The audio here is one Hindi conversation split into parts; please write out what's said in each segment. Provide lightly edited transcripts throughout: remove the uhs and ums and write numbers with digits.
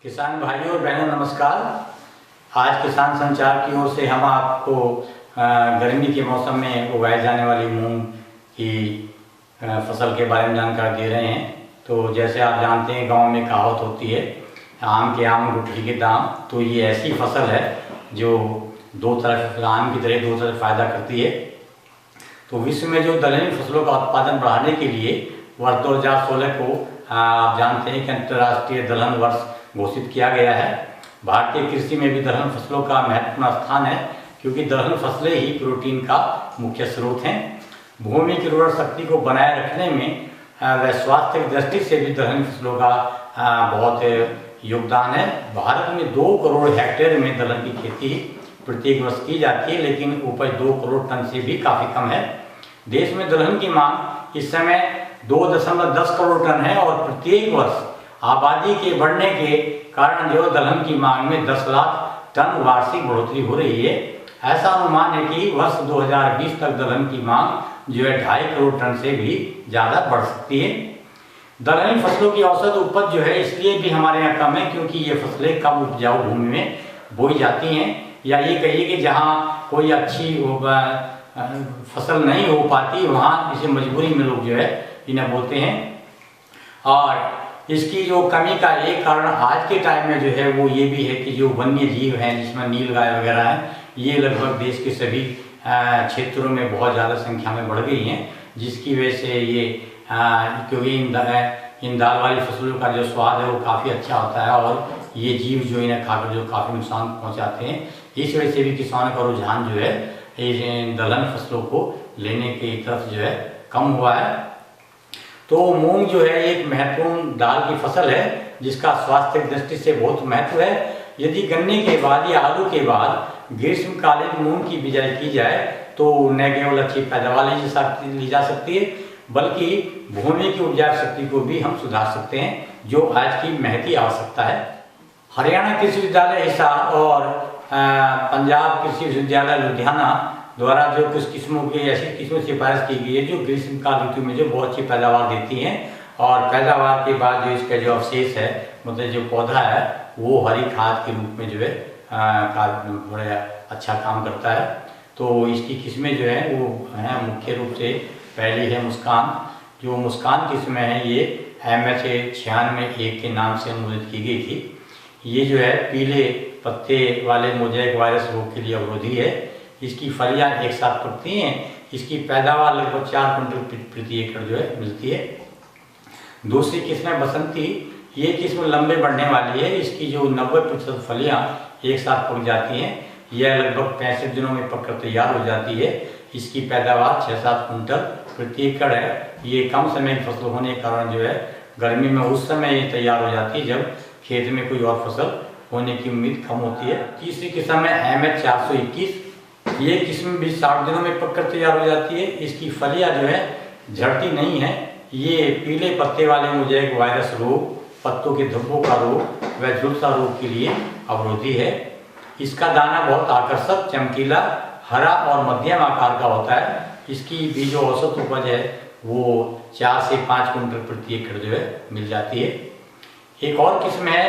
किसान भाइयों और बहनों नमस्कार। आज किसान संचार की ओर से हम आपको गर्मी के मौसम में उगाए जाने वाली मूंग की फसल के बारे में जानकारी दे रहे हैं। तो जैसे आप जानते हैं गांव में कहावत होती है, आम के आम गुठली के दाम। तो ये ऐसी फसल है जो दो तरफ आम की तरह दो तरफ फायदा करती है। तो विश्व में जो दलहनी फसलों का उत्पादन बढ़ाने के लिए वर्ष 2016 को आप जानते हैं कि अंतर्राष्ट्रीय दलहन वर्ष घोषित किया गया है। भारतीय कृषि में भी दलहन फसलों का महत्वपूर्ण स्थान है, क्योंकि दलहन फसलें ही प्रोटीन का मुख्य स्रोत हैं। भूमि की उर्वरा शक्ति को बनाए रखने में व स्वास्थ्य की दृष्टि से भी दलहन फसलों का बहुत योगदान है। भारत में 2 करोड़ हेक्टेयर में दलहन की खेती प्रत्येक वर्ष की जाती है, लेकिन उपज 2 करोड़ टन से भी काफ़ी कम है। देश में दलहन की मांग इस समय 2.10 करोड़ टन है और प्रत्येक वर्ष आबादी के बढ़ने के कारण जो दलहन की मांग में 10 लाख टन वार्षिक बढ़ोतरी हो रही है। ऐसा अनुमान है कि वर्ष 2020 तक दलहन की मांग जो है 2.5 करोड़ टन से भी ज़्यादा बढ़ सकती है। दलहनी फसलों की औसत उपज जो है इसलिए भी हमारे यहाँ कम है, क्योंकि ये फसलें कम उपजाऊ भूमि में बोई जाती हैं, या ये कहिए कि जहाँ कोई अच्छी फसल नहीं हो पाती वहाँ इसे मजबूरी में लोग जो है इन्हें बोते हैं। और इसकी जो कमी का एक कारण आज के टाइम में जो है वो ये भी है कि जो वन्य जीव हैं, जिसमें नीलगाय वगैरह हैं, ये लगभग देश के सभी क्षेत्रों में बहुत ज़्यादा संख्या में बढ़ गई हैं, जिसकी वजह से ये क्योंकि इन दाल वाली फसलों का जो स्वाद है वो काफ़ी अच्छा होता है और ये जीव जो इन्हें खाकर जो काफ़ी नुकसान पहुंचाते हैं। इस वजह से भी किसानों का रुझान जो है दलहन फसलों को लेने की तरफ जो है कम हुआ है। तो मूंग जो है एक महत्वपूर्ण दाल की फसल है, जिसका स्वास्थ्य की दृष्टि से बहुत महत्व है। यदि गन्ने के बाद या आलू के बाद ग्रीष्मकालीन मूंग की बिजाई की जाए तो न केवल अच्छी पैदावार ली जा सकती है, बल्कि भूमि की उपजाऊ शक्ति को भी हम सुधार सकते हैं, जो आज की महती आवश्यकता है। हरियाणा कृषि विश्वविद्यालय हिसार और पंजाब कृषि विश्वविद्यालय लुधियाना द्वारा जो कुछ किस्मों की ऐसी किस्मों की सिफारिश की गई है जो ग्रीष्मकाल ऋतु में जो बहुत अच्छी पैदावार देती हैं, और पैदावार के बाद जो इसका जो अवशेष है, मतलब जो पौधा है, वो हरी खाद के रूप में जो है बड़ा अच्छा काम करता है। तो इसकी किस्में जो है वो हैं मुख्य रूप से पहली है मुस्कान। जो मुस्कान किस्में हैं ये MH 96 के नाम से अनुमोदित की गई थी। ये जो है पीले पत्ते वाले मोज़ेक वायरस रोग के लिए अवरोधी है। इसकी फलियां एक साथ पकती हैं। इसकी पैदावार लगभग 4 क्विंटल प्रति एकड़ जो है मिलती है। दूसरी किस्म है बसंती। ये किस्म लंबे बढ़ने वाली है। इसकी जो 90% फलियां एक साथ पक जाती हैं। यह लगभग 65 दिनों में पककर तैयार हो जाती है। इसकी पैदावार 6-7 क्विंटल प्रति एकड़ है। ये कम समय की फसल होने के कारण जो है गर्मी में उस समय ये तैयार हो जाती है जब खेत में कोई और फसल होने की उम्मीद कम होती है। तीसरी किस्म है MH 421। ये किस्म भी 60 दिनों में पककर तैयार हो जाती है। इसकी फलियां जो है झड़ती नहीं है। ये पीले पत्ते वाले मोज़ेक वायरस रोग, पत्तों के धब्बों का रोग व झुलसा रोग के लिए अवरोधी है। इसका दाना बहुत आकर्षक, चमकीला, हरा और मध्यम आकार का होता है। इसकी भी जो औसत उपज है वो 4 से 5 क्विंटल प्रति एकड़ जो है मिल जाती है। एक और किस्म है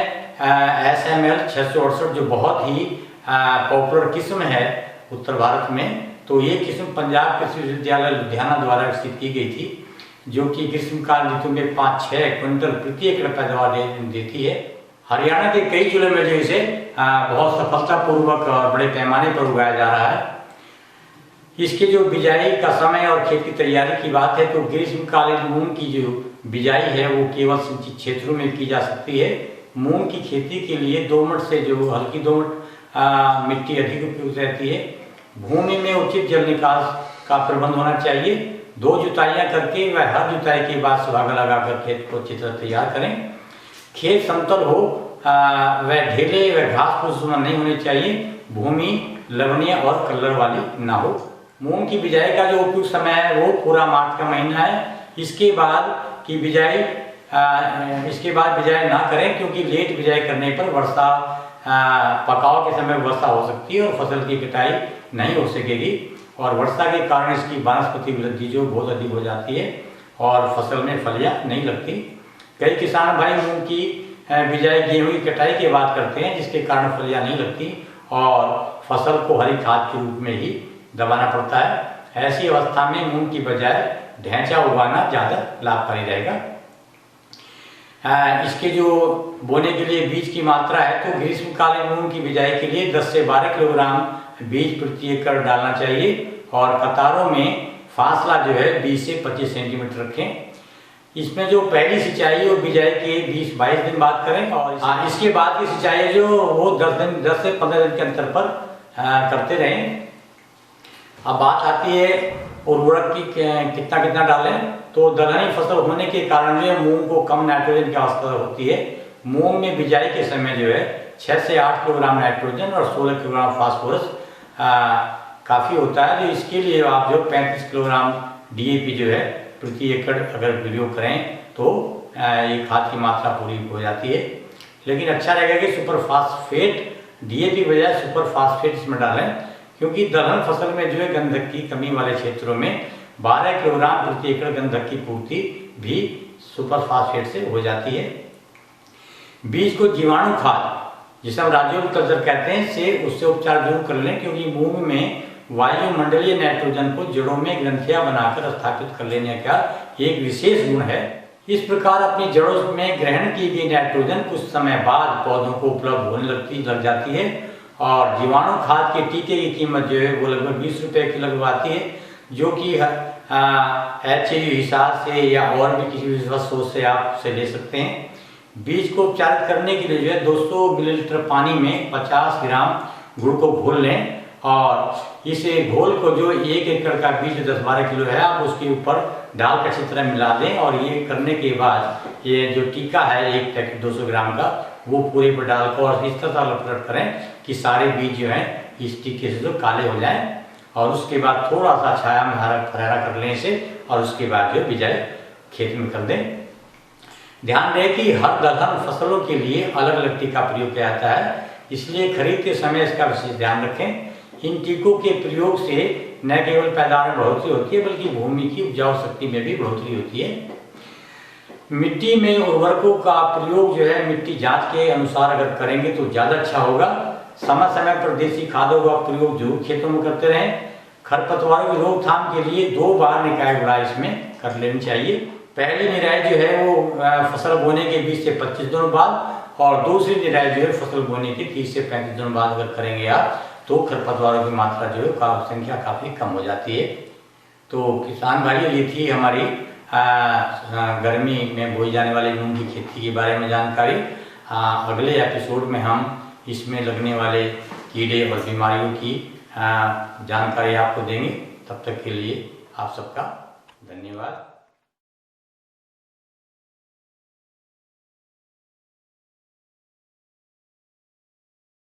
SML 668, जो बहुत ही पॉपुलर किस्म है उत्तर भारत में। तो ये किस्म पंजाब कृषि विश्वविद्यालय लुधियाना द्वारा विकसित की गई थी, जो कि ग्रीष्मकाल ऋतु में 5-6 क्विंटल प्रति एकड़ पैदावार देती है। हरियाणा के कई जिलों में जो इसे बहुत सफलतापूर्वक और बड़े पैमाने पर उगाया जा रहा है। इसके जो बिजाई का समय और खेत की तैयारी की बात है तो ग्रीष्मकालीन मूंग की जो बिजाई है वो केवल सिंचित क्षेत्रों में की जा सकती है। मूंग की खेती के लिए दोमट से जो हल्की दोमट मिट्टी अधिक उपयुक्त रहती है। भूमि में उचित जल निकास का प्रबंध होना चाहिए। 2 जुताइयां करके व हर जुताई के बाद सुहागा लगाकर खेत को अच्छी तरह तैयार करें। खेत समतल हो व ढेले व घास फूस नहीं होने चाहिए। भूमि लवणीय और कलर वाली ना हो। मूंग की बिजाई का जो उपयुक्त समय है वो पूरा मार्च का महीना है। इसके बाद बिजाई ना करें, क्योंकि लेट बिजाई करने पर वर्षा पकाव के समय वर्षा हो सकती है और फसल की कटाई नहीं हो सकेगी, और वर्षा के कारण इसकी वानस्पतिक वृद्धि जो बहुत अधिक हो जाती है और फसल में फलियां नहीं लगती। कई किसान भाई मूंग की बिजाई गेहूं की कटाई की बात करते हैं, जिसके कारण फलियां नहीं लगती और फसल को हरी खाद के रूप में ही दबाना पड़ता है। ऐसी अवस्था में मूंग की बजाय ढैंचा उगाना ज़्यादा लाभकारी रहेगा। इसके जो बोने के लिए बीज की मात्रा है तो ग्रीष्मकालीन मूंग की बिजाई के लिए 10 से 12 किलोग्राम बीज प्रति एकड़ डालना चाहिए और कतारों में फासला जो है 20 से 25 सेंटीमीटर रखें। इसमें जो पहली सिंचाई वो बिजाई के 20-22 दिन बाद करें और इसके बाद की सिंचाई जो वो 10 से 15 दिन के अंतर पर करते रहें। अब बात आती है उर्वरक की कितना डालें। तो दलहनी फसल होने के कारण जो है मूंग को कम नाइट्रोजन की आवश्यकता होती है। मूंग में बिजाई के समय जो है 6 से 8 किलोग्राम नाइट्रोजन और 16 किलोग्राम फास्फोरस काफ़ी होता है। तो इसके लिए आप जो 35 किलोग्राम DAP जो है प्रति एकड़ अगर प्रयोग करें तो ये खाद की मात्रा पूरी हो जाती है। लेकिन अच्छा रहेगा कि सुपर फास्फेट DAP बजाय सुपर फास्फेट इसमें डालें, क्योंकि दलहन फसल में जो है गंधक की कमी वाले क्षेत्रों में 12 किलोग्राम प्रति एकड़ गंधक की पूर्ति भी सुपर फास्फेट से हो जाती है। बीज को जीवाणु खाद, जिसे हम राजोल कल्चर कहते हैं, से उससे उपचार जरूर कर लें, क्योंकि मूंग में वायुमंडलीय नाइट्रोजन को जड़ों में ग्रंथियां बनाकर स्थापित कर लेने का एक विशेष गुण है। इस प्रकार अपनी जड़ों में ग्रहण की गई नाइट्रोजन कुछ समय बाद पौधों को उपलब्ध होने लग जाती है और जीवाणु खाद के टीके की कीमत जो है वो लगभग 20 रुपये की लगभग आती है, जो कि HAU हिसाब से या और भी किसी विश्वास सोच से आप उसे ले सकते हैं। बीज को उपचारित करने के लिए जो है 200 मिलीलीटर पानी में 50 ग्राम गुड़ को घोल लें और इस घोल को जो 1 एकड़ का बीज 10-12 किलो है आप उसके ऊपर डाल कर अच्छी तरह मिला दें और ये करने के बाद ये जो टीका है एक पैकेट 200 ग्राम का वो पूरे पर डालकर और इस तरह लपेट करें कि सारे बीज जो हैं इस टीके से जो काले हो जाएं और उसके बाद थोड़ा सा छाया में हरा कर लें इसे और उसके बाद जो बिजाई खेत में कर दें। ध्यान रहे कि हर दलहन फसलों के लिए अलग अलग टीका प्रयोग किया जाता है, इसलिए खरीद के समय इसका विशेष ध्यान रखें। इन टीकों के प्रयोग से न केवल पैदावार में बढ़ोतरी होती है बल्कि भूमि की उपजाऊ शक्ति में भी बढ़ोतरी होती है। मिट्टी में उर्वरकों का प्रयोग जो है मिट्टी जांच के अनुसार अगर करेंगे तो ज़्यादा अच्छा होगा। समय समय पर देसी खादों का प्रयोग जरूर खेतों में करते रहें। खरपतवारों की रोकथाम के लिए 2 बार निकाय गुड़ाई इसमें कर लेनी चाहिए। पहली निराई जो है वो फसल बोने के 20 से 25 दिनों बाद और दूसरी निराई जो है फसल बोने के 30 से 35 दिनों बाद अगर करेंगे आप तो खरपतवारों की मात्रा जो है संख्या काफ़ी कम हो जाती है। तो किसान भाइयों, ये थी हमारी गर्मी में बोई जाने वाली मूंग की खेती के बारे में जानकारी। अगले एपिसोड में हम इसमें लगने वाले कीड़े और बीमारियों की जानकारी आपको देंगे। तब तक के लिए आप सबका धन्यवाद।